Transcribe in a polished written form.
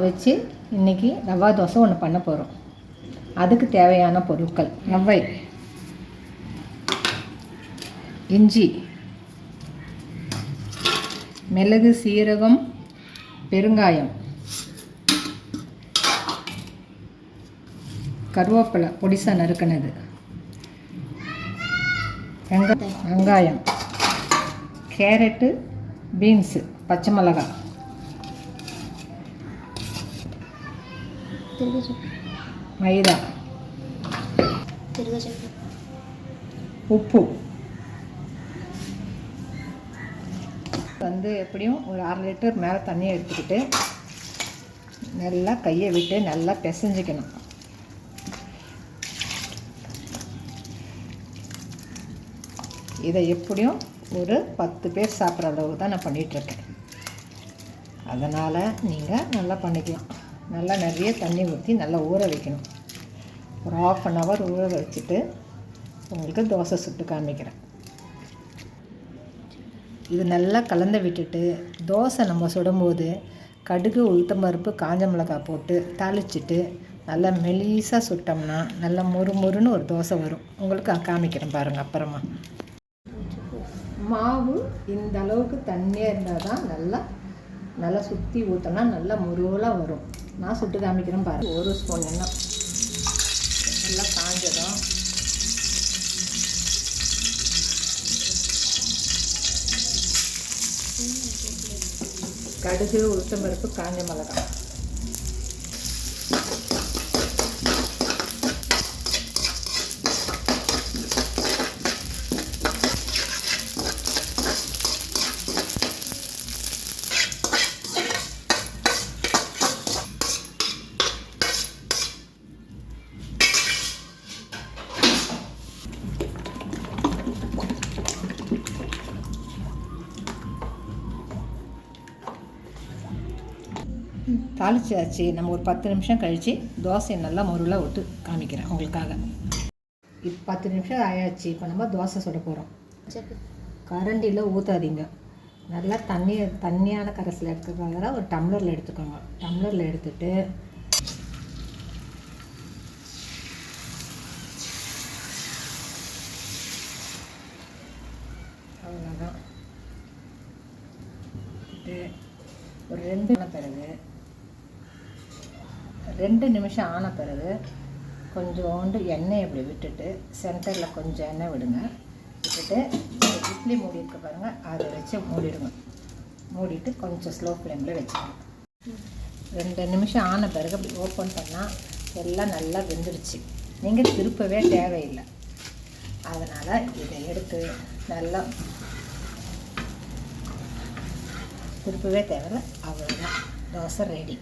வச்சு இன்றைக்கி ரவா தோசை ஒன்று பண்ண போகிறோம். அதுக்கு தேவையான பொருட்கள்: ரவை, இஞ்சி, மிளகு, சீரகம், பெருங்காயம், கருவேப்பிலை பொடிசாக நறுக்கினது, வெங்காயம், கேரட்டு, பீன்ஸு, பச்சை மிளகாய், மைதா, உப்பு. எப்படியும் ஒரு 1/2 லிட்டர் மேலே தண்ணி எடுத்துக்கிட்டு நல்லா கையை விட்டு நல்லா பிசைஞ்சிக்கணும். இதை எப்படியும் ஒரு 10 பேர் சாப்பிட்ற அளவு தான் நான் பண்ணிகிட்ருக்கேன். அதனால் நீங்கள் நல்லா பண்ணிக்கலாம். நல்லா நிறைய தண்ணி ஊற்றி நல்லா ஊற வைக்கணும். ஒரு 1/2 hour ஊற வச்சுட்டு உங்களுக்கு தோசை சுட்டு காமிக்கிறேன். இது நல்லா கலந்து விட்டுட்டு தோசை நம்ம சுடும்போது கடுகு, உளுத்தம்பருப்பு, காஞ்ச மிளகாய் போட்டு தாளிச்சிட்டு நல்லா மெலிசாக சுட்டோம்னா நல்லா மொறுமொறுன்னு ஒரு தோசை வரும். உங்களுக்கு காமிக்கிறேன் பாருங்கள். அப்புறமா மாவு இந்த அளவுக்கு தண்ணியாக இருந்தால் தான் நல்லா சுற்றி ஊற்றினா நல்லா முருவலாக வரும். நான் சுட்டு காமிக்கிறேன் பாருங்கள். 1 ஸ்பூன் எண்ணெய் நல்லா காஞ்சதும் கடுகு, உளுத்தம்பருப்பு, காஞ்ச மிளகாய், தாளிச்சாச்சு. நம்ம ஒரு 10 நிமிஷம் கழித்து தோசையை நல்லா முருளாக விட்டு காமிக்கிறேன் உங்களுக்காக. இப்போ 10 நிமிஷம் ஆயாச்சு. இப்போ நம்ம தோசை சுட போகிறோம். கரண்டியில் ஊற்றாதீங்க. நல்லா தண்ணியான கரைசல் எடுத்துக்கிறதால ஒரு டம்ளரில் எடுத்துக்கோங்க. டம்ளரில் எடுத்துட்டு அவ்வளோதான். ஒரு 2 நிமிஷம் ஆன பிறகு கொஞ்சோண்டு எண்ணெய் அப்படி விட்டுட்டு சென்டரில் கொஞ்சம் எண்ணெய் விடுங்க. விட்டுட்டு இட்லி மூடி இருக்க பாருங்கள், அதை வச்சு மூடிடுங்க. மூடிட்டு கொஞ்சம் ஸ்லோ ஃப்ளேமில் வச்சுக்கோங்க. 2 நிமிஷம் ஆன பிறகு அப்படி ஓப்பன் பண்ணால் எல்லாம் நல்லா வெந்துடுச்சு. நீங்கள் திருப்பவே தேவையில்லை. அதனால் இதை எடுத்து நல்லா திருப்பவே தேவையில்லை. அவ்வளோதான், தோசை ரெடி.